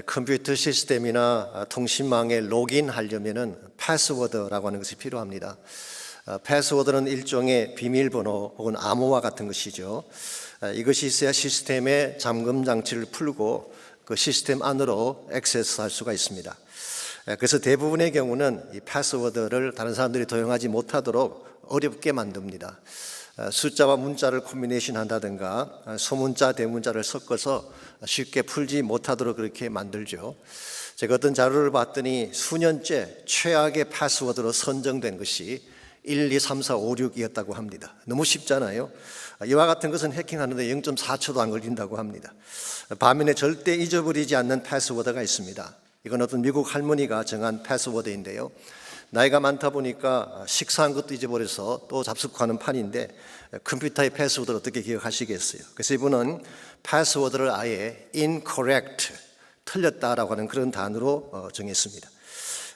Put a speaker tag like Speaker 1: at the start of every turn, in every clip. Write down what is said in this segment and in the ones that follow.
Speaker 1: 컴퓨터 시스템이나 통신망에 로그인하려면 패스워드라고 하는 것이 필요합니다. 패스워드는 일종의 비밀번호 혹은 암호화 같은 것이죠. 이것이 있어야 시스템의 잠금 장치를 풀고 그 시스템 안으로 액세스할 수가 있습니다. 그래서 대부분의 경우는 이 패스워드를 다른 사람들이 도용하지 못하도록 어렵게 만듭니다. 숫자와 문자를 콤비네이션 한다든가 소문자, 대문자를 섞어서 쉽게 풀지 못하도록 그렇게 만들죠. 제가 어떤 자료를 봤더니 수년째 최악의 패스워드로 선정된 것이 1, 2, 3, 4, 5, 6이었다고 합니다. 너무 쉽잖아요. 이와 같은 것은 해킹하는데 0.4초도 안 걸린다고 합니다. 반면에 절대 잊어버리지 않는 패스워드가 있습니다. 이건 어떤 미국 할머니가 정한 패스워드인데요. 나이가 많다 보니까 식사한 것도 잊어버려서 또 잡숫하는 판인데 컴퓨터의 패스워드를 어떻게 기억하시겠어요? 그래서 이분은 패스워드를 아예 incorrect, 틀렸다라고 하는 그런 단어로 정했습니다.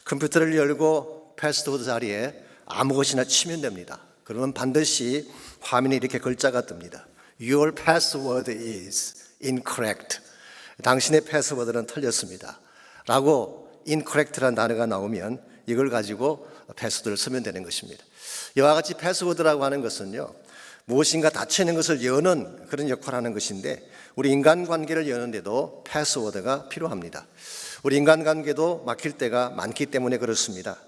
Speaker 1: 컴퓨터를 열고 패스워드 자리에 아무것이나 치면 됩니다. 그러면 반드시 화면에 이렇게 글자가 뜹니다. Your password is incorrect. 당신의 패스워드는 틀렸습니다. 라고 incorrect라는 단어가 나오면 이걸 가지고 패스워드를 쓰면 되는 것입니다. 이와 같이 패스워드라고 하는 것은요, 무엇인가 닫히는 것을 여는 그런 역할을 하는 것인데 우리 인간관계를 여는데도 패스워드가 필요합니다. 우리 인간관계도 막힐 때가 많기 때문에 그렇습니다.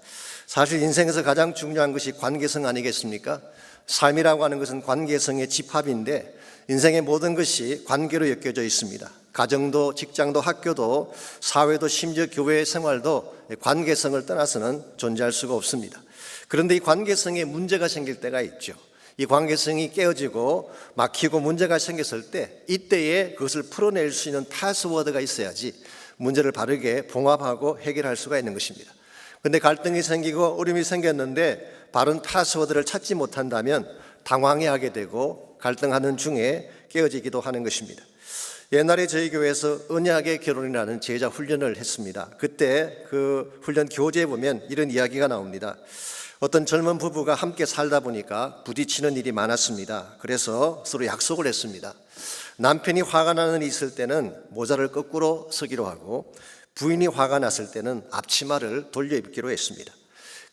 Speaker 1: 사실 인생에서 가장 중요한 것이 관계성 아니겠습니까? 삶이라고 하는 것은 관계성의 집합인데 인생의 모든 것이 관계로 엮여져 있습니다. 가정도, 직장도, 학교도, 사회도, 심지어 교회 생활도 관계성을 떠나서는 존재할 수가 없습니다. 그런데 이 관계성에 문제가 생길 때가 있죠. 이 관계성이 깨어지고 막히고 문제가 생겼을 때 이때에 그것을 풀어낼 수 있는 패스워드가 있어야지 문제를 바르게 봉합하고 해결할 수가 있는 것입니다. 그런데 갈등이 생기고 어려움이 생겼는데 바른 패스워드를 찾지 못한다면 당황해하게 되고 갈등하는 중에 깨어지기도 하는 것입니다. 옛날에 저희 교회에서 언약의 결혼이라는 제자 훈련을 했습니다. 그때 그 훈련 교재에 보면 이런 이야기가 나옵니다. 어떤 젊은 부부가 함께 살다 보니까 부딪히는 일이 많았습니다. 그래서 서로 약속을 했습니다. 남편이 화가 나는 일이 있을 때는 모자를 거꾸로 쓰기로 하고 부인이 화가 났을 때는 앞치마를 돌려 입기로 했습니다.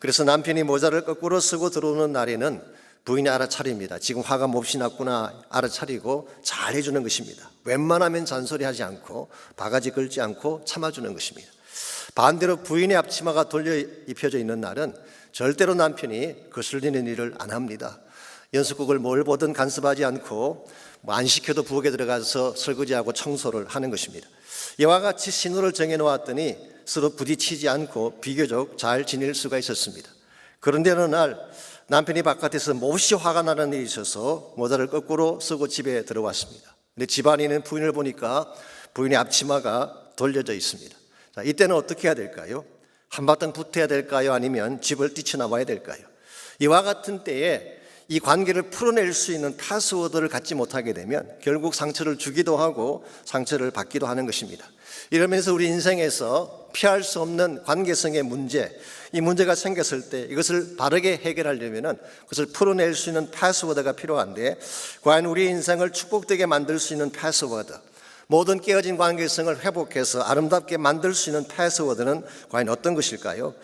Speaker 1: 그래서 남편이 모자를 거꾸로 쓰고 들어오는 날에는 부인이 알아차립니다. 지금 화가 몹시 났구나 알아차리고 잘 해주는 것입니다. 웬만하면 잔소리하지 않고 바가지 긁지 않고 참아주는 것입니다. 반대로 부인의 앞치마가 돌려 입혀져 있는 날은 절대로 남편이 거슬리는 일을 안 합니다. 연습곡을 뭘 보든 간섭하지 않고 안 시켜도 부엌에 들어가서 설거지하고 청소를 하는 것입니다. 이와 같이 신호를 정해놓았더니 서로 부딪히지 않고 비교적 잘 지낼 수가 있었습니다. 그런데 어느 날 남편이 바깥에서 몹시 화가 나는 일이 있어서 모자를 거꾸로 쓰고 집에 들어왔습니다. 근데 집안에 있는 부인을 보니까 부인의 앞치마가 돌려져 있습니다. 자, 이때는 어떻게 해야 될까요? 한바탕 붙어야 될까요? 아니면 집을 뛰쳐나와야 될까요? 이와 같은 때에 이 관계를 풀어낼 수 있는 패스워드를 갖지 못하게 되면 결국 상처를 주기도 하고 상처를 받기도 하는 것입니다. 이러면서 우리 인생에서 피할 수 없는 관계성의 문제, 이 문제가 생겼을 때 이것을 바르게 해결하려면 그것을 풀어낼 수 있는 패스워드가 필요한데 과연 우리 인생을 축복되게 만들 수 있는 패스워드, 모든 깨어진 관계성을 회복해서 아름답게 만들 수 있는 패스워드는 과연 어떤 것일까요?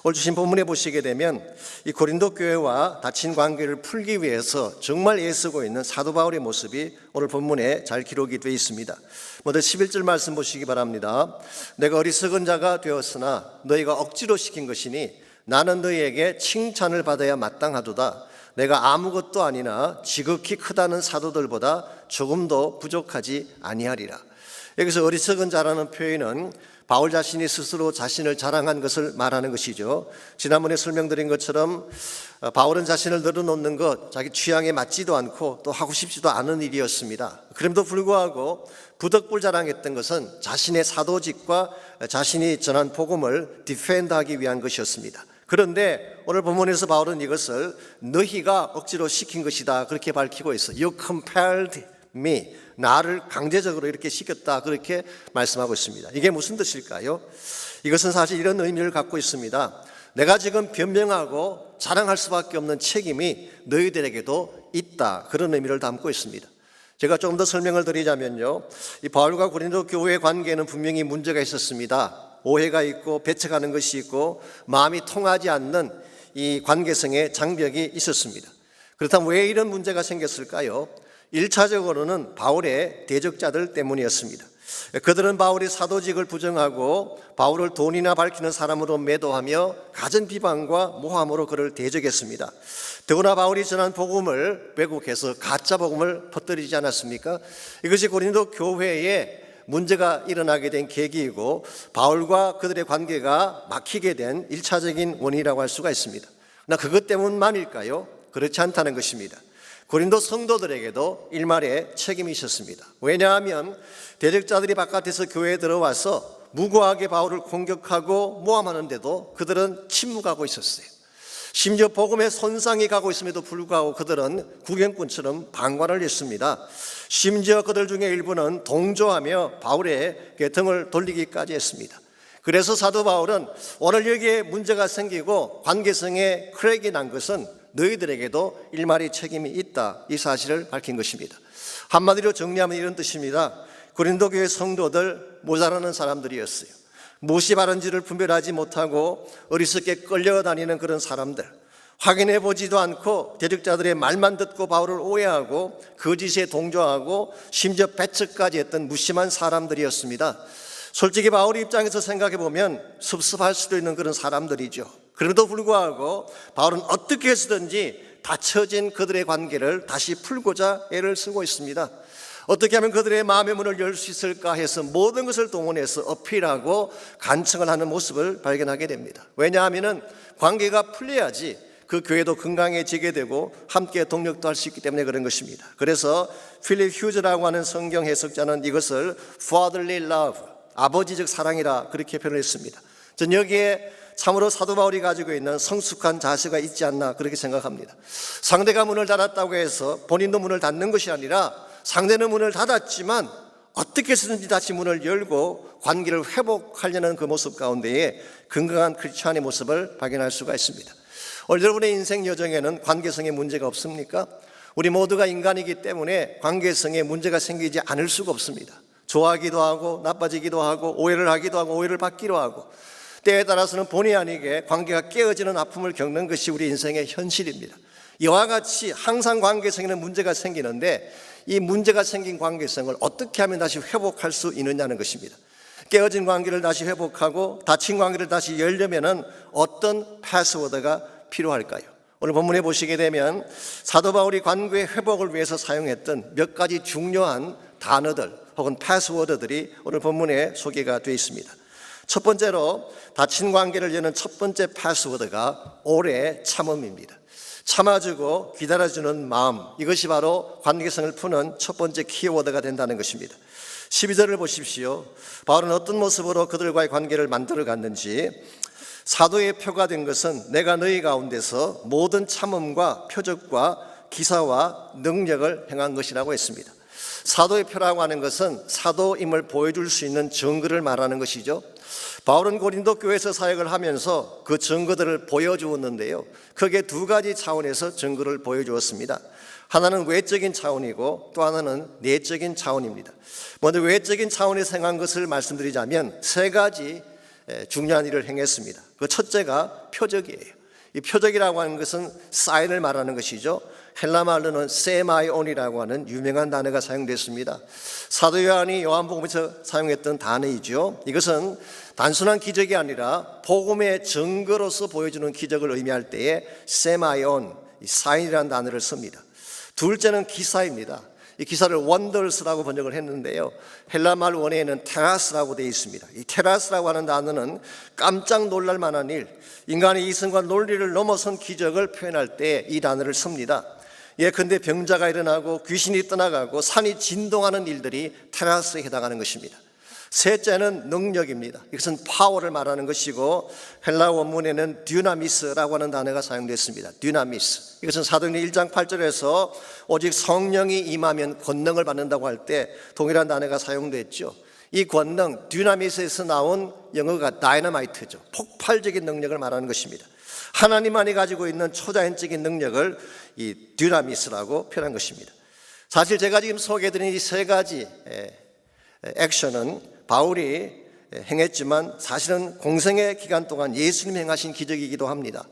Speaker 1: 오늘 주신 본문에 보시게 되면 이 고린도 교회와 닫힌 관계를 풀기 위해서 정말 애쓰고 있는 사도 바울의 모습이 오늘 본문에 잘 기록이 되어 있습니다. 먼저 11절 말씀 보시기 바랍니다. 내가 어리석은 자가 되었으나 너희가 억지로 시킨 것이니 나는 너희에게 칭찬을 받아야 마땅하도다. 내가 아무것도 아니나 지극히 크다는 사도들보다 조금도 부족하지 아니하리라. 여기서 어리석은 자라는 표현은 바울 자신이 스스로 자신을 자랑한 것을 말하는 것이죠. 지난번에 설명드린 것처럼 바울은 자신을 늘어놓는 것, 자기 취향에 맞지도 않고 또 하고 싶지도 않은 일이었습니다. 그럼에도 불구하고 부덕불 자랑했던 것은 자신의 사도직과 자신이 전한 복음을 디펜드하기 위한 것이었습니다. 그런데 오늘 본문에서 바울은 이것을 너희가 억지로 시킨 것이다 그렇게 밝히고 있어. You compelled me. 나를 강제적으로 이렇게 시켰다 그렇게 말씀하고 있습니다. 이게 무슨 뜻일까요? 이것은 사실 이런 의미를 갖고 있습니다. 내가 지금 변명하고 자랑할 수밖에 없는 책임이 너희들에게도 있다, 그런 의미를 담고 있습니다. 제가 조금 더 설명을 드리자면요, 이 바울과 고린도 교회 관계에는 분명히 문제가 있었습니다. 오해가 있고 배척하는 것이 있고 마음이 통하지 않는 이 관계성의 장벽이 있었습니다. 그렇다면 왜 이런 문제가 생겼을까요? 1차적으로는 바울의 대적자들 때문이었습니다. 그들은 바울이 사도직을 부정하고 바울을 돈이나 밝히는 사람으로 매도하며 갖은 비방과 모함으로 그를 대적했습니다. 더구나 바울이 전한 복음을 왜곡해서 가짜 복음을 퍼뜨리지 않았습니까? 이것이 고린도 교회에 문제가 일어나게 된 계기이고 바울과 그들의 관계가 막히게 된 1차적인 원인이라고 할 수가 있습니다. 그러나 그것 때문만일까요? 그렇지 않다는 것입니다. 고린도 성도들에게도 일말의 책임이 있었습니다. 왜냐하면 대적자들이 바깥에서 교회에 들어와서 무고하게 바울을 공격하고 모함하는데도 그들은 침묵하고 있었어요. 심지어 복음에 손상이 가고 있음에도 불구하고 그들은 구경꾼처럼 방관을 했습니다. 심지어 그들 중에 일부는 동조하며 바울에게 등을 돌리기까지 했습니다. 그래서 사도 바울은 오늘 여기에 문제가 생기고 관계성에 크랙이 난 것은 너희들에게도 일말의 책임이 있다, 이 사실을 밝힌 것입니다. 한마디로 정리하면 이런 뜻입니다. 고린도 교회 성도들 모자라는 사람들이었어요. 무엇이 바른지를 분별하지 못하고 어리석게 끌려다니는 그런 사람들, 확인해 보지도 않고 대적자들의 말만 듣고 바울을 오해하고 거짓에 동조하고 심지어 배척까지 했던 무심한 사람들이었습니다. 솔직히 바울 입장에서 생각해 보면 섭섭할 수도 있는 그런 사람들이죠. 그럼에도 불구하고 바울은 어떻게 해서든지 닫혀진 그들의 관계를 다시 풀고자 애를 쓰고 있습니다. 어떻게 하면 그들의 마음의 문을 열 수 있을까 해서 모든 것을 동원해서 어필하고 간청을 하는 모습을 발견하게 됩니다. 왜냐하면 관계가 풀려야지 그 교회도 건강해지게 되고 함께 동력도 할 수 있기 때문에 그런 것입니다. 그래서 필립 휴즈라고 하는 성경 해석자는 이것을 fatherly love, 아버지적 사랑이라 그렇게 표현했습니다. 전 여기에 참으로 사도 바울이 가지고 있는 성숙한 자세가 있지 않나 그렇게 생각합니다. 상대가 문을 닫았다고 해서 본인도 문을 닫는 것이 아니라 상대는 문을 닫았지만 어떻게 해서든지 다시 문을 열고 관계를 회복하려는 그 모습 가운데에 건강한 크리스찬의 모습을 발견할 수가 있습니다. 오늘 여러분의 인생 여정에는 관계성에 문제가 없습니까? 우리 모두가 인간이기 때문에 관계성에 문제가 생기지 않을 수가 없습니다. 좋아하기도 하고 나빠지기도 하고 오해를 하기도 하고 오해를 받기도 하고 때에 따라서는 본의 아니게 관계가 깨어지는 아픔을 겪는 것이 우리 인생의 현실입니다. 이와 같이 항상 관계성에는 문제가 생기는데 이 문제가 생긴 관계성을 어떻게 하면 다시 회복할 수 있느냐는 것입니다. 깨어진 관계를 다시 회복하고 닫힌 관계를 다시 열려면 어떤 패스워드가 필요할까요? 오늘 본문에 보시게 되면 사도 바울이 관계 회복을 위해서 사용했던 몇 가지 중요한 단어들 혹은 패스워드들이 오늘 본문에 소개가 되어 있습니다. 첫 번째로 닫힌 관계를 여는 첫 번째 패스워드가 오래 참음입니다. 참아주고 기다려주는 마음, 이것이 바로 관계성을 푸는 첫 번째 키워드가 된다는 것입니다. 12절을 보십시오. 바울은 어떤 모습으로 그들과의 관계를 만들어 갔는지, 사도의 표가 된 것은 내가 너희 가운데서 모든 참음과 표적과 기사와 능력을 행한 것이라고 했습니다. 사도의 표라고 하는 것은 사도임을 보여줄 수 있는 증거를 말하는 것이죠. 바울은 고린도 교회에서 사역을 하면서 그 증거들을 보여주었는데요, 크게 두 가지 차원에서 증거를 보여주었습니다. 하나는 외적인 차원이고 또 하나는 내적인 차원입니다. 먼저 외적인 차원에서 행한 것을 말씀드리자면 세 가지 중요한 일을 행했습니다. 그 첫째가 표적이에요. 이 표적이라고 하는 것은 사인을 말하는 것이죠. 헬라 말로는 세마이온이라고 하는 유명한 단어가 사용됐습니다. 사도 요한이 요한복음에서 사용했던 단어이죠. 이것은 단순한 기적이 아니라 복음의 증거로서 보여주는 기적을 의미할 때에 세마이온, 사인이라는 단어를 씁니다. 둘째는 기사입니다. 이 기사를 원더스라고 번역을 했는데요, 헬라말 원어에는 테라스라고 되어 있습니다. 이 테라스라고 하는 단어는 깜짝 놀랄 만한 일, 인간의 이성과 논리를 넘어선 기적을 표현할 때 이 단어를 씁니다. 예컨대 병자가 일어나고 귀신이 떠나가고 산이 진동하는 일들이 테라스에 해당하는 것입니다. 셋째는 능력입니다. 이것은 파워를 말하는 것이고 헬라 원문에는 듀나미스라고 하는 단어가 사용됐습니다. 듀나미스, 이것은 사도행전 1장 8절에서 오직 성령이 임하면 권능을 받는다고 할 때 동일한 단어가 사용됐죠. 이 권능, 듀나미스에서 나온 영어가 다이너마이트죠. 폭발적인 능력을 말하는 것입니다. 하나님만이 가지고 있는 초자연적인 능력을 이 듀나미스라고 표현한 것입니다. 사실 제가 지금 소개해드린 이 세 가지 액션은 바울이 행했지만 사실은 공생의 기간 동안 예수님이 행하신 기적이기도 합니다.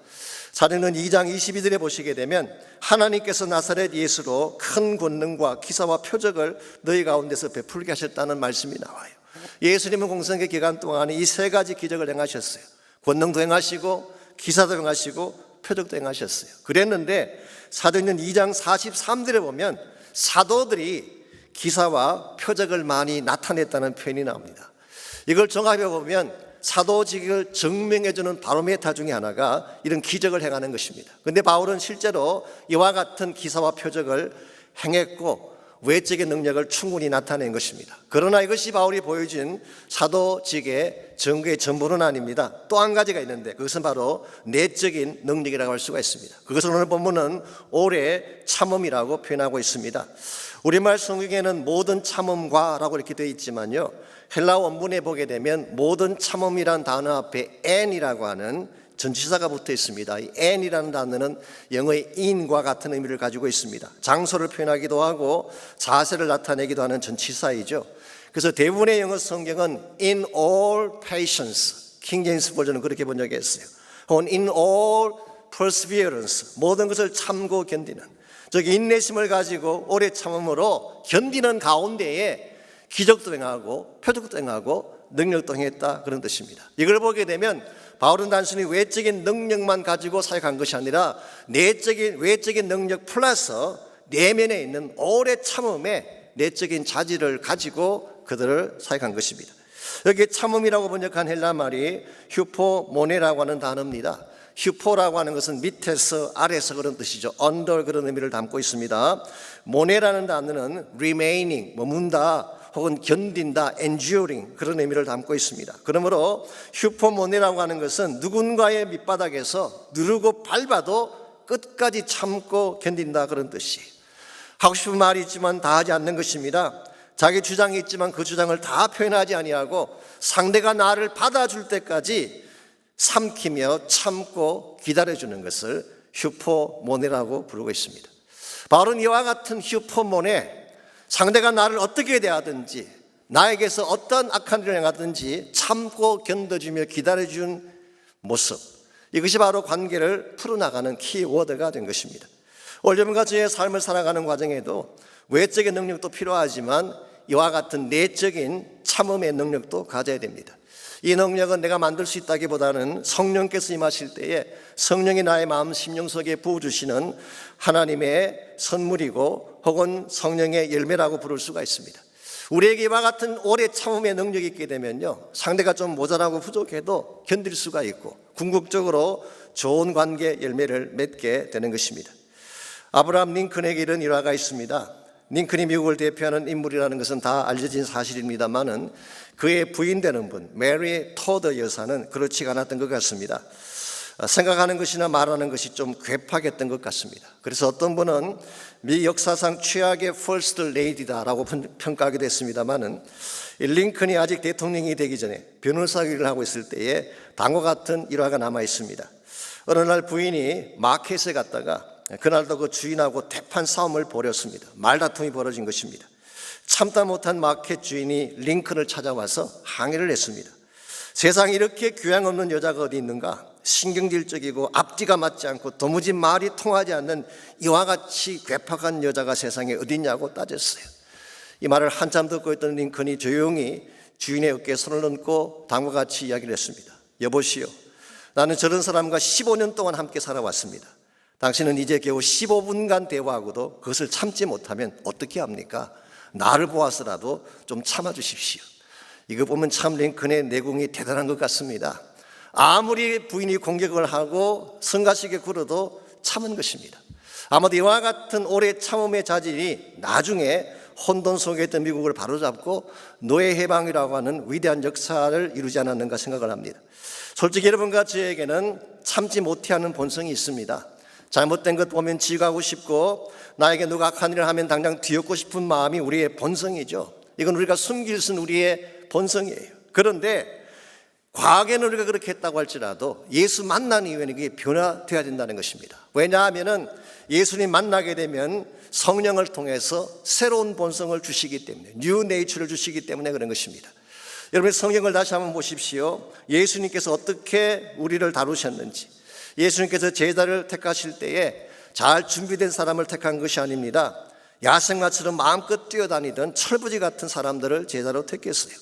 Speaker 1: 사도행전 2장 22절에 보시게 되면 하나님께서 나사렛 예수로 큰 권능과 기사와 표적을 너희 가운데서 베풀게 하셨다는 말씀이 나와요. 예수님은 공생의 기간 동안에 이 세 가지 기적을 행하셨어요. 권능도 행하시고 기사도 행하시고 표적도 행하셨어요. 그랬는데 사도행전 2장 43절에 보면 사도들이 기사와 표적을 많이 나타냈다는 표현이 나옵니다. 이걸 종합해 보면 사도직을 증명해주는 바로메타 중에 하나가 이런 기적을 행하는 것입니다. 그런데 바울은 실제로 이와 같은 기사와 표적을 행했고 외적인 능력을 충분히 나타낸 것입니다. 그러나 이것이 바울이 보여준 사도직의 증거의 전부는 아닙니다. 또 한 가지가 있는데 그것은 바로 내적인 능력이라고 할 수가 있습니다. 그것을 오늘 본문은 오래 참음이라고 표현하고 있습니다. 우리말 성경에는 모든 참음과라고 이렇게 되어 있지만요, 헬라 원문에 보게 되면 모든 참음이란 단어 앞에 and이라고 하는 전치사가 붙어 있습니다. 이 and이라는 단어는 영어의 in과 같은 의미를 가지고 있습니다. 장소를 표현하기도 하고 자세를 나타내기도 하는 전치사이죠. 그래서 대부분의 영어 성경은 in all patience, 킹 제임스 버전은 그렇게 번역했어요. 혹은 in all perseverance, 모든 것을 참고 견디는, 즉 인내심을 가지고 오래 참음으로 견디는 가운데에 기적도 행하고 표적도 행하고 능력도 행했다, 그런 뜻입니다. 이걸 보게 되면 바울은 단순히 외적인 능력만 가지고 사역한 것이 아니라 외적인 능력 플러스 내면에 있는 오래 참음의 내적인 자질을 가지고 그들을 사역한 것입니다. 여기 참음이라고 번역한 헬라 말이 휴포모네라고 하는 단어입니다. 휴포라고 하는 것은 밑에서 아래서 그런 뜻이죠. under 그런 의미를 담고 있습니다. 모네라는 단어는 remaining, 머문다 혹은 견딘다, enduring 그런 의미를 담고 있습니다. 그러므로 휴포모네라고 하는 것은 누군가의 밑바닥에서 누르고 밟아도 끝까지 참고 견딘다, 그런 뜻이. 하고 싶은 말이 있지만 다 하지 않는 것입니다. 자기 주장이 있지만 그 주장을 다 표현하지 아니하고 상대가 나를 받아줄 때까지 삼키며 참고 기다려주는 것을 휴포모네라고 부르고 있습니다. 바울은 이와 같은 휴포모네, 상대가 나를 어떻게 대하든지 나에게서 어떤 악한 일을 행하든지 참고 견뎌주며 기다려준 모습, 이것이 바로 관계를 풀어나가는 키워드가 된 것입니다. 올여름과 저의 삶을 살아가는 과정에도 외적인 능력도 필요하지만 이와 같은 내적인 참음의 능력도 가져야 됩니다. 이 능력은 내가 만들 수 있다기보다는 성령께서 임하실 때에 성령이 나의 마음 심령 속에 부어주시는 하나님의 선물이고 혹은 성령의 열매라고 부를 수가 있습니다. 우리에게 이와 같은 오래 참음의 능력이 있게 되면요, 상대가 좀 모자라고 부족해도 견딜 수가 있고 궁극적으로 좋은 관계 열매를 맺게 되는 것입니다. 아브라함 링컨에게 이런 일화가 있습니다. 링컨이 미국을 대표하는 인물이라는 것은 다 알려진 사실입니다만은 그의 부인 되는 분, 메리 토더 여사는 그렇지 않았던 것 같습니다. 생각하는 것이나 말하는 것이 좀 괴팍했던 것 같습니다. 그래서 어떤 분은 미 역사상 최악의 퍼스트 레이디다라고 평가하기도 했습니다만은 링컨이 아직 대통령이 되기 전에 변호사 일을 하고 있을 때에 다음과 같은 일화가 남아 있습니다. 어느 날 부인이 마켓에 갔다가 그날도 그 주인하고 대판 싸움을 벌였습니다. 말다툼이 벌어진 것입니다. 참다 못한 마켓 주인이 링컨을 찾아와서 항의를 했습니다. 세상에 이렇게 교양 없는 여자가 어디 있는가? 신경질적이고 앞뒤가 맞지 않고 도무지 말이 통하지 않는 이와 같이 괴팍한 여자가 세상에 어디 있냐고 따졌어요. 이 말을 한참 듣고 있던 링컨이 조용히 주인의 어깨에 손을 얹고 다음과 같이 이야기를 했습니다. 여보시오, 나는 저런 사람과 15년 동안 함께 살아왔습니다. 당신은 이제 겨우 15분간 대화하고도 그것을 참지 못하면 어떻게 합니까? 나를 보아서라도 좀 참아주십시오. 이거 보면 참 링컨의 내공이 대단한 것 같습니다. 아무리 부인이 공격을 하고 성가시게 굴어도 참은 것입니다. 아마도 이와 같은 오래 참음의 자질이 나중에 혼돈 속에 있던 미국을 바로잡고 노예 해방이라고 하는 위대한 역사를 이루지 않았는가 생각을 합니다. 솔직히 여러분과 저에게는 참지 못하는 본성이 있습니다. 잘못된 것 보면 지가고 싶고 나에게 누가 악한 일을 하면 당장 뒤엎고 싶은 마음이 우리의 본성이죠. 이건 우리가 숨길 수 있는 우리의 본성이에요. 그런데 과거에는 우리가 그렇게 했다고 할지라도 예수 만난 이후에는 그게 변화되어야 된다는 것입니다. 왜냐하면 예수님 만나게 되면 성령을 통해서 새로운 본성을 주시기 때문에, 뉴 네이처를 주시기 때문에 그런 것입니다. 여러분, 성경을 다시 한번 보십시오. 예수님께서 어떻게 우리를 다루셨는지. 예수님께서 제자를 택하실 때에 잘 준비된 사람을 택한 것이 아닙니다. 야생마처럼 마음껏 뛰어다니던 철부지 같은 사람들을 제자로 택했어요.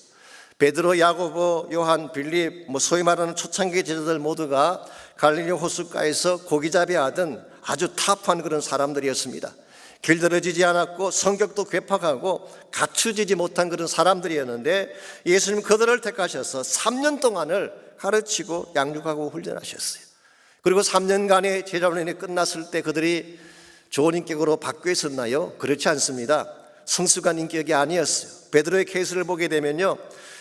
Speaker 1: 베드로, 야고보, 요한, 빌립, 소위 말하는 초창기 제자들 모두가 갈릴리 호숫가에서 고기잡이 하던 아주 탑한 그런 사람들이었습니다. 길들여지지 않았고 성격도 괴팍하고 갖추지지 못한 그런 사람들이었는데 예수님 그들을 택하셔서 3년 동안을 가르치고 양육하고 훈련하셨어요. 그리고 3년간의 제자훈련이 끝났을 때 그들이 좋은 인격으로 바뀌어 있었나요? 그렇지 않습니다. 성숙한 인격이 아니었어요. 베드로의 케이스를 보게 되면요,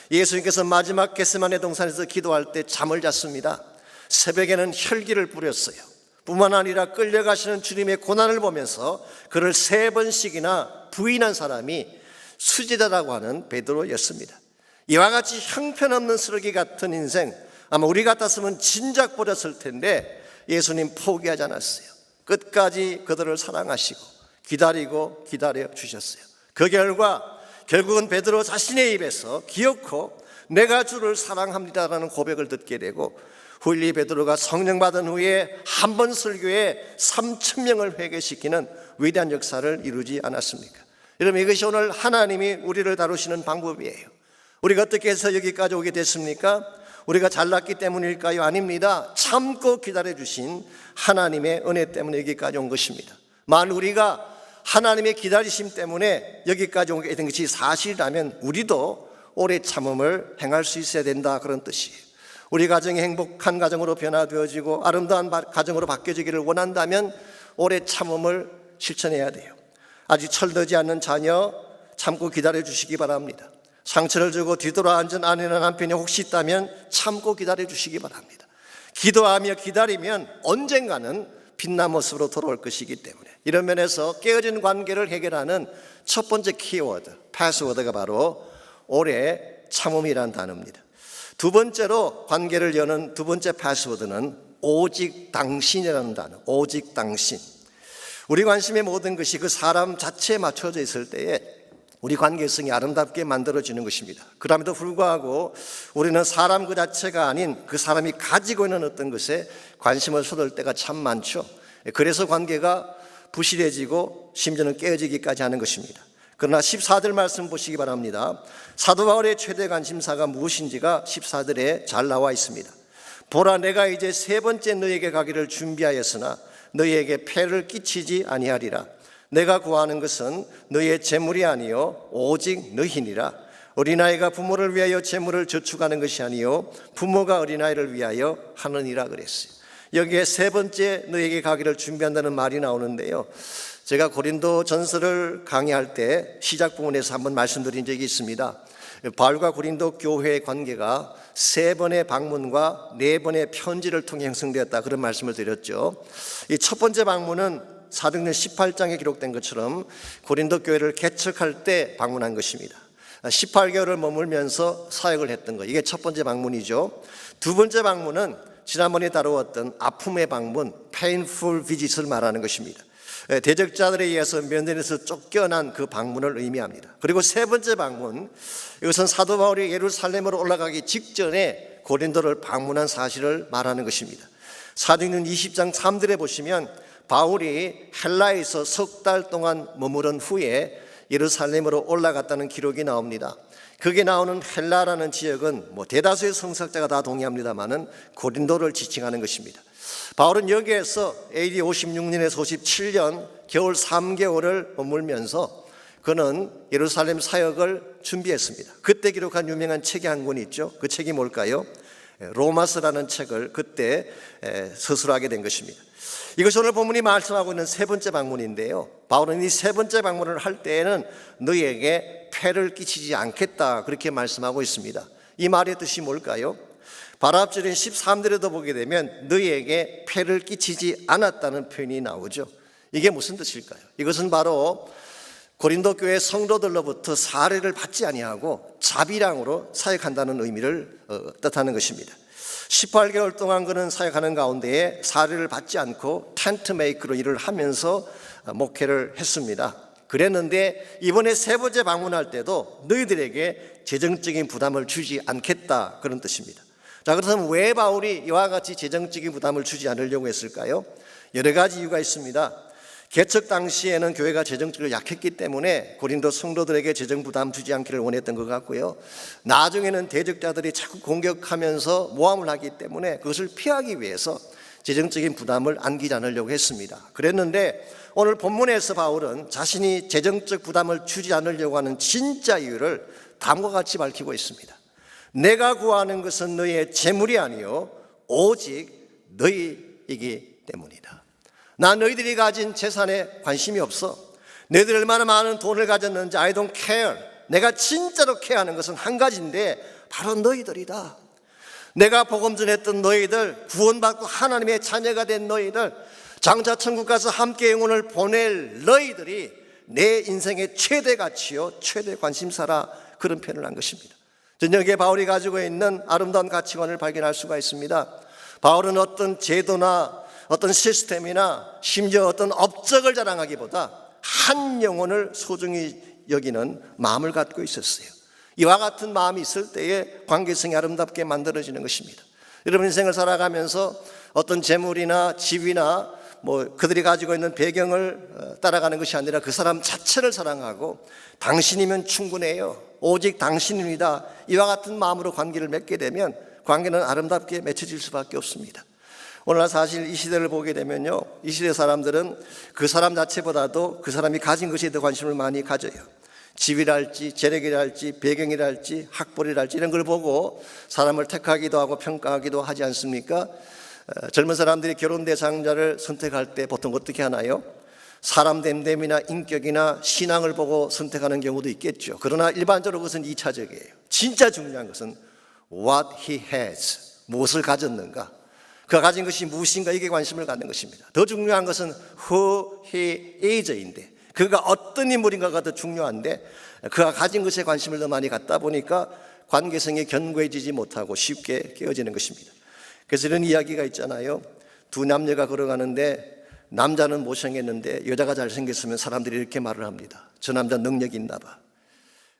Speaker 1: 예수님께서 마지막 겟세마네 동산에서 기도할 때 잠을 잤습니다. 새벽에는 혈기를 부렸어요. 뿐만 아니라 끌려가시는 주님의 고난을 보면서 그를 3번씩이나 부인한 사람이 수제자라고 하는 베드로였습니다. 이와 같이 형편없는 쓰레기 같은 인생, 아마 우리 같았으면 진작 버렸을 텐데 예수님 포기하지 않았어요. 끝까지 그들을 사랑하시고 기다리고 기다려 주셨어요. 그 결과 결국은 베드로 자신의 입에서 기어코 내가 주를 사랑합니다라는 고백을 듣게 되고, 후일리 베드로가 성령 받은 후에 한 번 설교에 3,000명을 회개시키는 위대한 역사를 이루지 않았습니까? 여러분, 이것이 오늘 하나님이 우리를 다루시는 방법이에요. 우리가 어떻게 해서 여기까지 오게 됐습니까? 우리가 잘났기 때문일까요? 아닙니다. 참고 기다려주신 하나님의 은혜 때문에 여기까지 온 것입니다. 만일 우리가 하나님의 기다리심 때문에 여기까지 오게 된 것이 사실이라면 우리도 오래 참음을 행할 수 있어야 된다, 그런 뜻이에요. 우리 가정이 행복한 가정으로 변화되어지고 아름다운 가정으로 바뀌어지기를 원한다면 오래 참음을 실천해야 돼요. 아직 철들지 않는 자녀 참고 기다려 주시기 바랍니다. 상처를 주고 뒤돌아 앉은 아내나 남편이 혹시 있다면 참고 기다려 주시기 바랍니다. 기도하며 기다리면 언젠가는 빛난 모습으로 돌아올 것이기 때문에, 이런 면에서 깨어진 관계를 해결하는 첫 번째 키워드, 패스워드가 바로 오래 참음이라는 단어입니다. 두 번째로 관계를 여는 두 번째 패스워드는 오직 당신이라는 단어, 오직 당신. 우리 관심의 모든 것이 그 사람 자체에 맞춰져 있을 때에 우리 관계성이 아름답게 만들어지는 것입니다. 그럼에도 불구하고 우리는 사람 그 자체가 아닌 그 사람이 가지고 있는 어떤 것에 관심을 쏟을 때가 참 많죠. 그래서 관계가 부실해지고 심지어는 깨어지기까지 하는 것입니다. 그러나 14절 말씀 보시기 바랍니다. 사도 바울의 최대 관심사가 무엇인지가 14절에 잘 나와 있습니다. 보라, 내가 이제 3번째 너에게 가기를 준비하였으나 너희에게 폐를 끼치지 아니하리라. 내가 구하는 것은 너희의 재물이 아니요 오직 너희니라. 어린아이가 부모를 위하여 재물을 저축하는 것이 아니요 부모가 어린아이를 위하여 하느니라 그랬어요. 여기에 3번째 너희에게 가기를 준비한다는 말이 나오는데요, 제가 고린도 전서를 강의할 때 시작 부분에서 한번 말씀드린 적이 있습니다. 바울과 고린도 교회의 관계가 3번의 방문과 4번의 편지를 통해 형성되었다, 그런 말씀을 드렸죠. 이 첫 번째 방문은 사도행전 18장에 기록된 것처럼 고린도 교회를 개척할 때 방문한 것입니다. 18개월을 머물면서 사역을 했던 것, 이게 첫 번째 방문이죠. 두 번째 방문은 지난번에 다루었던 아픔의 방문, painful visit을 말하는 것입니다. 대적자들에 의해서 면전에서 쫓겨난 그 방문을 의미합니다. 그리고 세 번째 방문, 이것은 사도 바울이 예루살렘으로 올라가기 직전에 고린도를 방문한 사실을 말하는 것입니다. 사도행전 20장 3절에 보시면 바울이 헬라에서 3달 동안 머무른 후에 예루살렘으로 올라갔다는 기록이 나옵니다. 거기에 나오는 헬라라는 지역은 대다수의 성서학자가 다 동의합니다만은 고린도를 지칭하는 것입니다. 바울은 여기에서 AD 56년에서 57년 겨울 3개월을 머물면서 그는 예루살렘 사역을 준비했습니다. 그때 기록한 유명한 책이 한 권 있죠. 그 책이 뭘까요? 로마서라는 책을 그때 서술하게 된 것입니다. 이것이 오늘 본문이 말씀하고 있는 세 번째 방문인데요, 바울은 이 세 번째 방문을 할 때에는 너희에게 폐를 끼치지 않겠다, 그렇게 말씀하고 있습니다. 이 말의 뜻이 뭘까요? 바로 앞절인 13절에도 보게 되면 너희에게 폐를 끼치지 않았다는 표현이 나오죠. 이게 무슨 뜻일까요? 이것은 바로 고린도 교회 성도들로부터 사례를 받지 아니하고 자비량으로 사역한다는 의미를 뜻하는 것입니다. 18개월 동안 그는 사역하는 가운데에 사례를 받지 않고 텐트 메이커로 일을 하면서 목회를 했습니다. 그랬는데 이번에 세 번째 방문할 때도 너희들에게 재정적인 부담을 주지 않겠다, 그런 뜻입니다. 자, 그렇다면 왜 바울이 이와 같이 재정적인 부담을 주지 않으려고 했을까요? 여러 가지 이유가 있습니다. 개척 당시에는 교회가 재정적으로 약했기 때문에 고린도 성도들에게 재정 부담 주지 않기를 원했던 것 같고요. 나중에는 대적자들이 자꾸 공격하면서 모함을 하기 때문에 그것을 피하기 위해서 재정적인 부담을 안기지 않으려고 했습니다. 그랬는데 오늘 본문에서 바울은 자신이 재정적 부담을 주지 않으려고 하는 진짜 이유를 다음과 같이 밝히고 있습니다. 내가 구하는 것은 너희의 재물이 아니요 오직 너희이기 때문이다. 나 너희들이 가진 재산에 관심이 없어. 너희들이 얼마나 많은 돈을 가졌는지 I don't care. 내가 진짜로 케어하는 것은 한 가지인데 바로 너희들이다. 내가 복음 전했던 너희들, 구원받고 하나님의 자녀가 된 너희들, 장차 천국 가서 함께 영혼을 보낼 너희들이 내 인생의 최대 가치요 최대 관심사라, 그런 표현을 한 것입니다. 저녁에 바울이 가지고 있는 아름다운 가치관을 발견할 수가 있습니다. 바울은 어떤 제도나 어떤 시스템이나 심지어 어떤 업적을 자랑하기보다 한 영혼을 소중히 여기는 마음을 갖고 있었어요. 이와 같은 마음이 있을 때에 관계성이 아름답게 만들어지는 것입니다. 여러분 인생을 살아가면서 어떤 재물이나 집이나 그들이 가지고 있는 배경을 따라가는 것이 아니라 그 사람 자체를 사랑하고 당신이면 충분해요, 오직 당신입니다, 이와 같은 마음으로 관계를 맺게 되면 관계는 아름답게 맺혀질 수밖에 없습니다. 오늘날 사실 이 시대를 보게 되면요, 이 시대 사람들은 그 사람 자체보다도 그 사람이 가진 것에 더 관심을 많이 가져요. 집이랄지 재력이랄지 배경이랄지 학벌이랄지 이런 걸 보고 사람을 택하기도 하고 평가하기도 하지 않습니까? 젊은 사람들이 결혼 대상자를 선택할 때 보통 어떻게 하나요? 사람 됨됨이나 인격이나 신앙을 보고 선택하는 경우도 있겠죠. 그러나 일반적으로 그것은 2차적이에요. 진짜 중요한 것은 what he has, 무엇을 가졌는가, 그가 가진 것이 무엇인가, 이게 관심을 갖는 것입니다. 더 중요한 것은 who he is인데, 그가 어떤 인물인가가 더 중요한데 그가 가진 것에 관심을 더 많이 갖다 보니까 관계성이 견고해지지 못하고 쉽게 깨어지는 것입니다. 그래서 이런 이야기가 있잖아요. 두 남녀가 걸어가는데 남자는 못생겼는데 여자가 잘생겼으면 사람들이 이렇게 말을 합니다. 저 남자 능력이 있나 봐.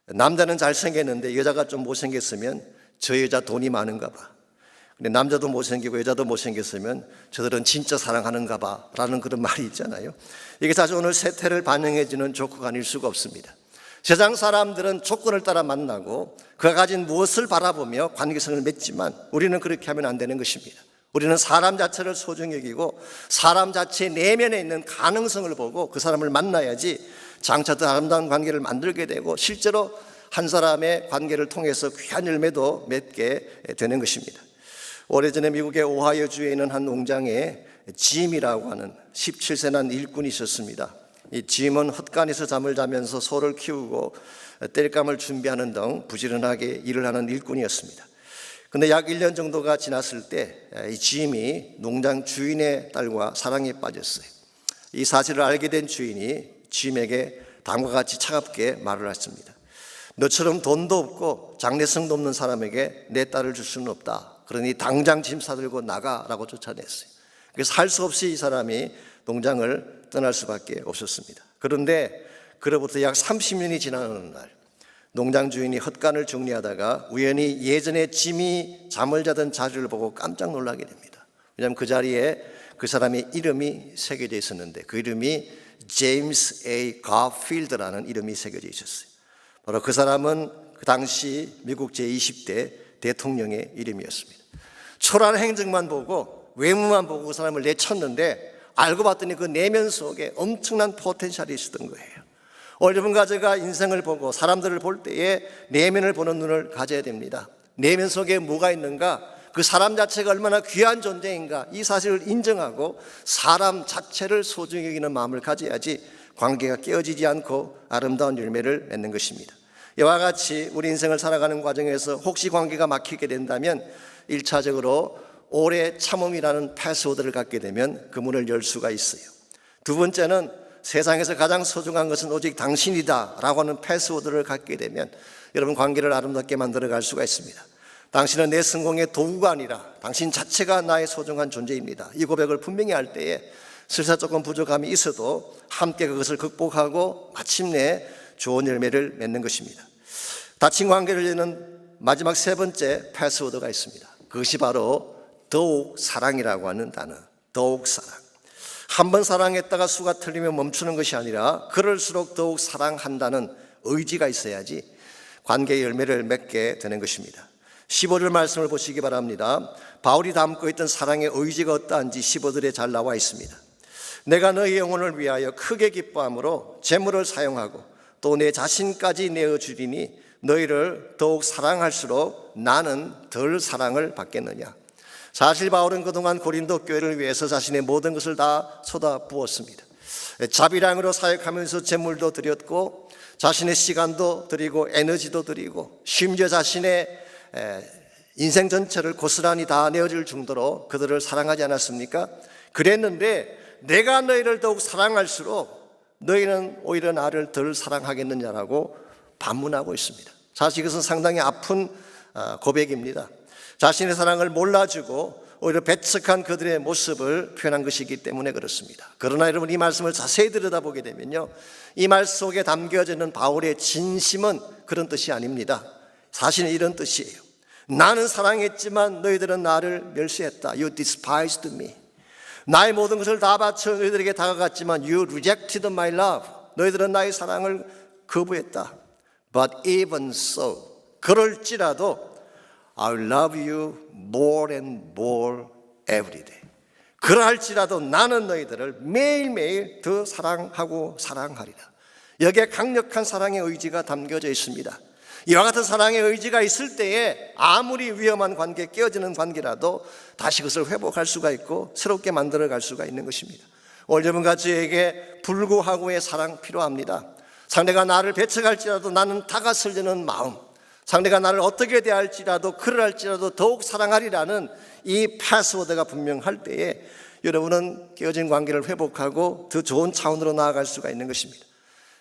Speaker 1: 남자는 잘생겼는데 여자가 좀 못생겼으면 저 여자 돈이 많은가 봐. 근데 남자도 못생기고 여자도 못생겼으면 저들은 진짜 사랑하는가 봐 라는 그런 말이 있잖아요. 이게 사실 오늘 세태를 반영해 주는 조커가 아닐 수가 없습니다. 세상 사람들은 조건을 따라 만나고 그가 가진 무엇을 바라보며 관계성을 맺지만 우리는 그렇게 하면 안 되는 것입니다. 우리는 사람 자체를 소중히 여기고 사람 자체의 내면에 있는 가능성을 보고 그 사람을 만나야지 장차 더 아름다운 관계를 만들게 되고 실제로 한 사람의 관계를 통해서 귀한 열매도 맺게 되는 것입니다. 오래전에 미국의 오하이오주에 있는 한 농장에 짐이라고 하는 17세 난 일꾼이 있었습니다. 이 짐은 헛간에서 잠을 자면서 소를 키우고 땔감을 준비하는 등 부지런하게 일을 하는 일꾼이었습니다. 그런데 약 1년 정도가 지났을 때 이 짐이 농장 주인의 딸과 사랑에 빠졌어요. 이 사실을 알게 된 주인이 짐에게 다음과 같이 차갑게 말을 했습니다. 너처럼 돈도 없고 장래성도 없는 사람에게 내 딸을 줄 수는 없다. 그러니 당장 짐 싸들고 나가라고 쫓아냈어요. 그래서 할 수 없이 이 사람이 농장을 떠날 수밖에 없었습니다. 그런데 그로부터 약 30년이 지나는 날 농장 주인이 헛간을 정리하다가 우연히 예전에 짐이 잠을 자던 자리를 보고 깜짝 놀라게 됩니다. 왜냐하면 그 자리에 그 사람의 이름이 새겨져 있었는데 그 이름이 제임스 A. 가필드라는 이름이 새겨져 있었어요. 바로 그 사람은 그 당시 미국 제20대 대통령의 이름이었습니다. 초라한 행적만 보고 외모만 보고 그 사람을 내쳤는데 알고 봤더니 그 내면 속에 엄청난 포텐셜이 있었던 거예요. 여러분과 제가 인생을 보고 사람들을 볼 때에 내면을 보는 눈을 가져야 됩니다. 내면 속에 뭐가 있는가, 그 사람 자체가 얼마나 귀한 존재인가, 이 사실을 인정하고 사람 자체를 소중히 여기는 마음을 가져야지 관계가 깨어지지 않고 아름다운 열매를 맺는 것입니다. 이와 같이 우리 인생을 살아가는 과정에서 혹시 관계가 막히게 된다면 1차적으로 오래 참음이라는 패스워드를 갖게 되면 그 문을 열 수가 있어요. 두 번째는 세상에서 가장 소중한 것은 오직 당신이다 라고 하는 패스워드를 갖게 되면 여러분 관계를 아름답게 만들어 갈 수가 있습니다. 당신은 내 성공의 도구가 아니라 당신 자체가 나의 소중한 존재입니다. 이 고백을 분명히 할 때에 설사 조금 부족함이 있어도 함께 그것을 극복하고 마침내 좋은 열매를 맺는 것입니다. 닫힌 관계를 여는 마지막 세 번째 패스워드가 있습니다. 그것이 바로 더욱 사랑이라고 하는 단어. 더욱 사랑. 한 번 사랑했다가 수가 틀리면 멈추는 것이 아니라 그럴수록 더욱 사랑한다는 의지가 있어야지 관계의 열매를 맺게 되는 것입니다. 15절 말씀을 보시기 바랍니다. 바울이 담고 있던 사랑의 의지가 어떠한지 15절에 잘 나와 있습니다. 내가 너희 영혼을 위하여 크게 기뻐함으로 재물을 사용하고 또 내 자신까지 내어주리니 너희를 더욱 사랑할수록 나는 덜 사랑을 받겠느냐. 사실 바울은 그동안 고린도 교회를 위해서 자신의 모든 것을 다 쏟아부었습니다. 자비량으로 사역하면서 재물도 드렸고 자신의 시간도 드리고 에너지도 드리고 심지어 자신의 인생 전체를 고스란히 다 내어줄 정도로 그들을 사랑하지 않았습니까? 그랬는데 내가 너희를 더욱 사랑할수록 너희는 오히려 나를 덜 사랑하겠느냐라고 반문하고 있습니다. 사실 이것은 상당히 아픈 고백입니다. 자신의 사랑을 몰라주고 오히려 배척한 그들의 모습을 표현한 것이기 때문에 그렇습니다. 그러나 여러분 이 말씀을 자세히 들여다보게 되면요, 이 말 속에 담겨져 있는 바울의 진심은 그런 뜻이 아닙니다. 사실은 이런 뜻이에요. 나는 사랑했지만 너희들은 나를 멸시했다. You despised me. 나의 모든 것을 다 바쳐 너희들에게 다가갔지만 You rejected my love. 너희들은 나의 사랑을 거부했다. But even so, 그럴지라도 I love you more and more every day. 그러할지라도 나는 너희들을 매일매일 더 사랑하고 사랑하리라. 여기에 강력한 사랑의 의지가 담겨져 있습니다. 이와 같은 사랑의 의지가 있을 때에 아무리 위험한 관계, 깨어지는 관계라도 다시 그것을 회복할 수가 있고 새롭게 만들어갈 수가 있는 것입니다. 오늘 여러분과 저에게 불구하고의 사랑 필요합니다. 상대가 나를 배척할지라도 나는 다가서려는 마음, 상대가 나를 어떻게 대할지라도 그러할지라도 더욱 사랑하리라는 이 패스워드가 분명할 때에 여러분은 깨어진 관계를 회복하고 더 좋은 차원으로 나아갈 수가 있는 것입니다.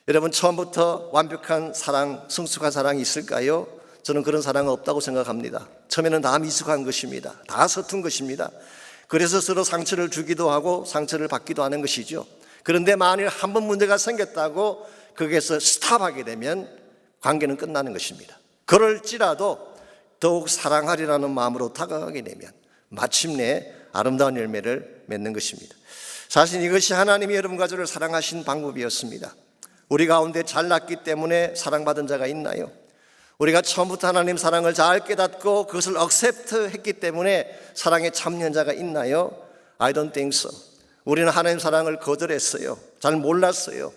Speaker 1: 여러분 처음부터 완벽한 사랑, 성숙한 사랑이 있을까요? 저는 그런 사랑은 없다고 생각합니다. 처음에는 다 미숙한 것입니다. 다 서툰 것입니다. 그래서 서로 상처를 주기도 하고 상처를 받기도 하는 것이죠. 그런데 만일 한 번 문제가 생겼다고 거기에서 스탑하게 되면 관계는 끝나는 것입니다. 그럴지라도 더욱 사랑하리라는 마음으로 다가가게 되면 마침내 아름다운 열매를 맺는 것입니다. 사실 이것이 하나님이 여러분과 저를 사랑하신 방법이었습니다. 우리 가운데 잘났기 때문에 사랑받은 자가 있나요? 우리가 처음부터 하나님 사랑을 잘 깨닫고 그것을 액셉트 했기 때문에 사랑에 참여한 자가 있나요? I don't think so. 우리는 하나님 사랑을 거절했어요. 잘 몰랐어요.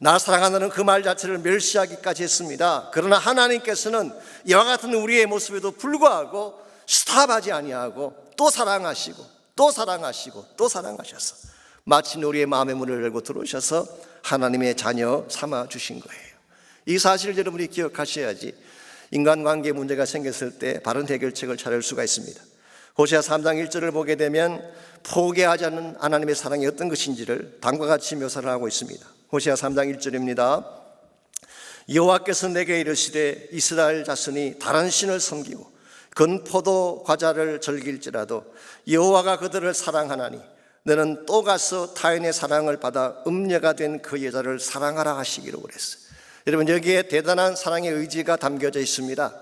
Speaker 1: 나 사랑한다는 그 말 자체를 멸시하기까지 했습니다. 그러나 하나님께서는 이와 같은 우리의 모습에도 불구하고 스탑하지 아니하고 또 사랑하시고 또 사랑하시고 또 사랑하셔서 마침 우리의 마음의 문을 열고 들어오셔서 하나님의 자녀 삼아 주신 거예요. 이 사실을 여러분이 기억하셔야지 인간관계 문제가 생겼을 때 바른 해결책을 찾을 수가 있습니다. 호세아 3장 1절을 보게 되면 포기하지 않는 하나님의 사랑이 어떤 것인지를 다음과 같이 묘사를 하고 있습니다. 호세아 3장 1절입니다. 여호와께서 내게 이르시되 이스라엘 자손이 다른 신을 섬기고 건포도 과자를 즐길지라도 여호와가 그들을 사랑하나니 너는 또 가서 타인의 사랑을 받아 음녀가 된 그 여자를 사랑하라 하시기로 그랬어요. 여러분 여기에 대단한 사랑의 의지가 담겨져 있습니다.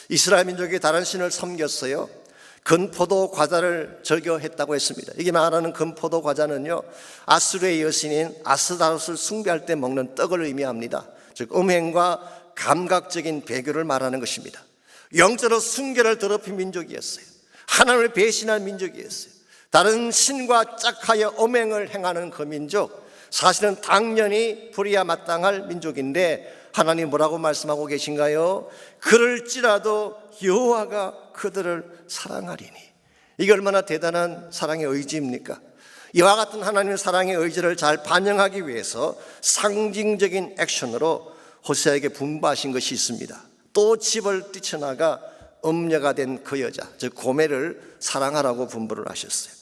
Speaker 1: 이스라엘 민족이 다른 신을 섬겼어요. 건포도 과자를 즐겨했다고 했습니다. 이게 말하는 건포도 과자는요, 아수르의 여신인 아스다롯을 숭배할 때 먹는 떡을 의미합니다. 즉 음행과 감각적인 배교를 말하는 것입니다. 영적으로 순결을 더럽힌 민족이었어요. 하나님을 배신한 민족이었어요. 다른 신과 짝하여 음행을 행하는 그 민족, 사실은 당연히 불의야 마땅할 민족인데 하나님 뭐라고 말씀하고 계신가요? 그럴지라도 여호와가 그들을 사랑하리니. 이게 얼마나 대단한 사랑의 의지입니까? 이와 같은 하나님의 사랑의 의지를 잘 반영하기 위해서 상징적인 액션으로 호세아에게 분부하신 것이 있습니다. 또 집을 뛰쳐나가 음녀가 된 그 여자, 즉 고멜을 사랑하라고 분부를 하셨어요.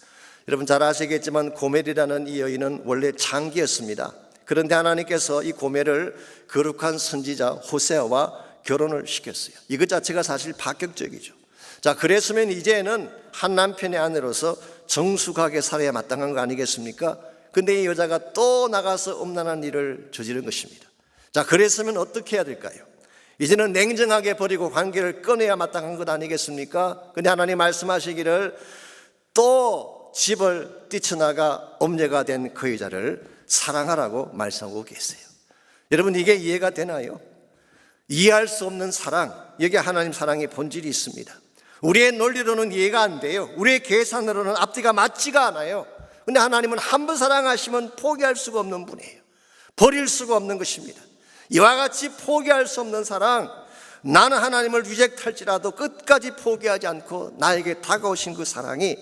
Speaker 1: 여러분 잘 아시겠지만 고멜이라는 이 여인은 원래 장기였습니다. 그런데 하나님께서 이 고멜을 거룩한 선지자 호세아와 결혼을 시켰어요. 이것 자체가 사실 파격적이죠. 자, 그랬으면 이제는 한 남편의 아내로서 정숙하게 살아야 마땅한 거 아니겠습니까? 근데 이 여자가 또 나가서 음란한 일을 저지른 것입니다. 자, 그랬으면 어떻게 해야 될까요? 이제는 냉정하게 버리고 관계를 끊어야 마땅한 것 아니겠습니까? 근데 하나님 말씀하시기를 또 집을 뛰쳐나가 엄녀가 된 그 여자를 사랑하라고 말씀하고 계세요. 여러분, 이게 이해가 되나요? 이해할 수 없는 사랑, 여기 하나님 사랑의 본질이 있습니다. 우리의 논리로는 이해가 안 돼요. 우리의 계산으로는 앞뒤가 맞지가 않아요. 근데 하나님은 한 번 사랑하시면 포기할 수가 없는 분이에요. 버릴 수가 없는 것입니다. 이와 같이 포기할 수 없는 사랑, 나는 하나님을 리젝트할지라도 끝까지 포기하지 않고 나에게 다가오신 그 사랑이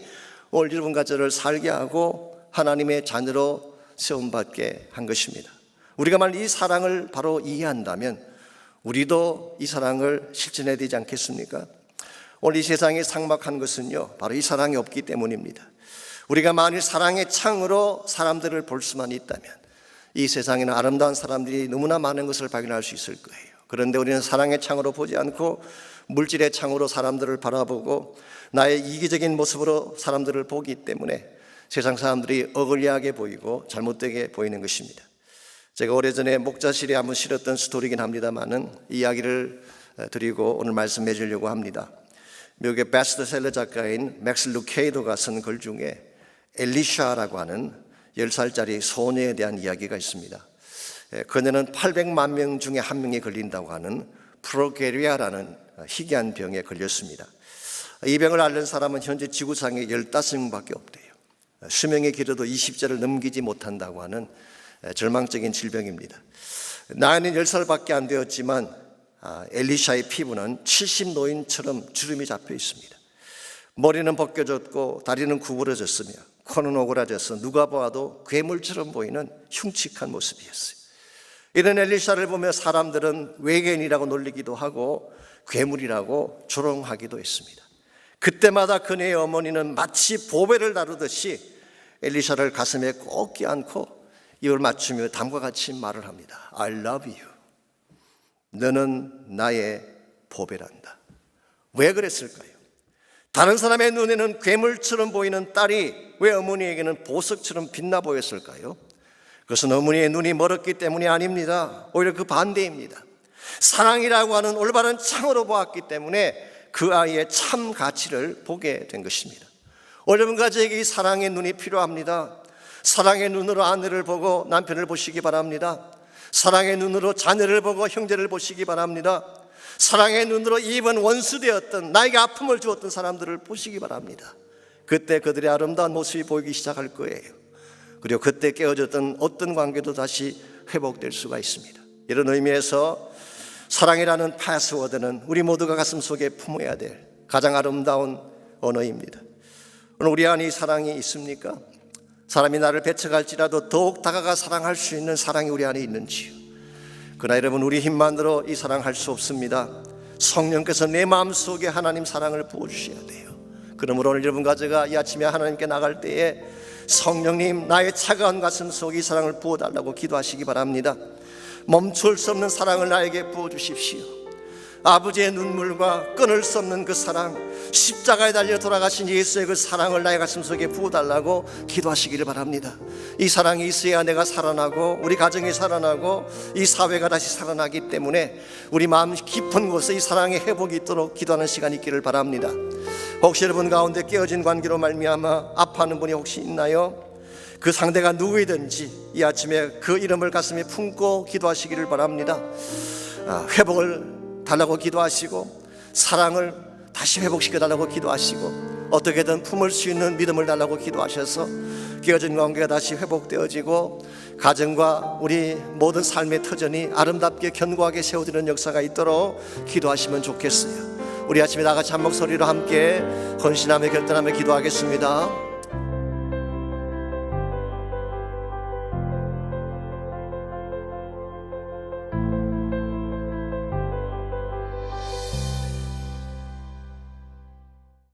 Speaker 1: 오늘 여러분과 저를 살게 하고 하나님의 자녀로 세움받게 한 것입니다. 우리가 만약 이 사랑을 바로 이해한다면 우리도 이 사랑을 실천해야 되지 않겠습니까? 오늘 이 세상에 삭막한 것은요, 바로 이 사랑이 없기 때문입니다. 우리가 만일 사랑의 창으로 사람들을 볼 수만 있다면 이 세상에는 아름다운 사람들이 너무나 많은 것을 발견할 수 있을 거예요. 그런데 우리는 사랑의 창으로 보지 않고 물질의 창으로 사람들을 바라보고 나의 이기적인 모습으로 사람들을 보기 때문에 세상 사람들이 어글리하게 보이고 잘못되게 보이는 것입니다. 제가 오래전에 목자실에 한번 실었던 스토리이긴 합니다만은 이 이야기를 드리고 오늘 말씀해 주려고 합니다. 미국의 베스트셀러 작가인 맥스 루케이도가 쓴 글 중에 엘리샤라고 하는 10살짜리 소녀에 대한 이야기가 있습니다. 그녀는 800만 명 중에 한 명이 걸린다고 하는 프로게리아라는 희귀한 병에 걸렸습니다. 이 병을 앓는 사람은 현재 지구상에 15명밖에 없대요. 수명이 길어도 20세를 넘기지 못한다고 하는 절망적인 질병입니다. 나이는 10살밖에 안 되었지만 엘리샤의 피부는 70노인처럼 주름이 잡혀 있습니다. 머리는 벗겨졌고 다리는 구부러졌으며 코는 오그라져서 누가 보아도 괴물처럼 보이는 흉측한 모습이었어요. 이런 엘리샤를 보며 사람들은 외계인이라고 놀리기도 하고 괴물이라고 조롱하기도 했습니다. 그때마다 그녀의 어머니는 마치 보배를 다루듯이 엘리샤를 가슴에 꼭 껴안고 입을 맞추며 다음과 같이 말을 합니다. I love you. 너는 나의 보배란다. 왜 그랬을까요? 다른 사람의 눈에는 괴물처럼 보이는 딸이 왜 어머니에게는 보석처럼 빛나 보였을까요? 그것은 어머니의 눈이 멀었기 때문이 아닙니다. 오히려 그 반대입니다. 사랑이라고 하는 올바른 창으로 보았기 때문에 그 아이의 참 가치를 보게 된 것입니다. 여러분과 저에게 이 사랑의 눈이 필요합니다. 사랑의 눈으로 아내를 보고 남편을 보시기 바랍니다. 사랑의 눈으로 자녀를 보고 형제를 보시기 바랍니다. 사랑의 눈으로 이번 원수되었던 나에게 아픔을 주었던 사람들을 보시기 바랍니다. 그때 그들의 아름다운 모습이 보이기 시작할 거예요. 그리고 그때 깨어졌던 어떤 관계도 다시 회복될 수가 있습니다. 이런 의미에서 사랑이라는 패스워드는 우리 모두가 가슴속에 품어야 될 가장 아름다운 언어입니다. 오늘 우리 안에 사랑이 있습니까? 사람이 나를 배척할지라도 더욱 다가가 사랑할 수 있는 사랑이 우리 안에 있는지요? 그러나 여러분, 우리 힘만으로 이 사랑할 수 없습니다. 성령께서 내 마음속에 하나님 사랑을 부어주셔야 돼요. 그러므로 오늘 여러분과 제가 이 아침에 하나님께 나갈 때에 성령님, 나의 차가운 가슴 속에 이 사랑을 부어달라고 기도하시기 바랍니다. 멈출 수 없는 사랑을 나에게 부어주십시오. 아버지의 눈물과 끊을 수 없는 그 사랑, 십자가에 달려 돌아가신 예수의 그 사랑을 나의 가슴속에 부어달라고 기도하시기를 바랍니다. 이 사랑이 있어야 내가 살아나고 우리 가정이 살아나고 이 사회가 다시 살아나기 때문에 우리 마음 깊은 곳에 이 사랑의 회복이 있도록 기도하는 시간이 있기를 바랍니다. 혹시 여러분 가운데 깨어진 관계로 말미암아 아파하는 분이 혹시 있나요? 그 상대가 누구이든지 이 아침에 그 이름을 가슴에 품고 기도하시기를 바랍니다. 회복을 달라고 기도하시고 사랑을 다시 회복시켜달라고 기도하시고 어떻게든 품을 수 있는 믿음을 달라고 기도하셔서 깨어진 관계가 다시 회복되어지고 가정과 우리 모든 삶의 터전이 아름답게 견고하게 세워지는 역사가 있도록 기도하시면 좋겠어요. 우리 아침에 나같이 한 목소리로 함께 헌신하며 결단하며 기도하겠습니다.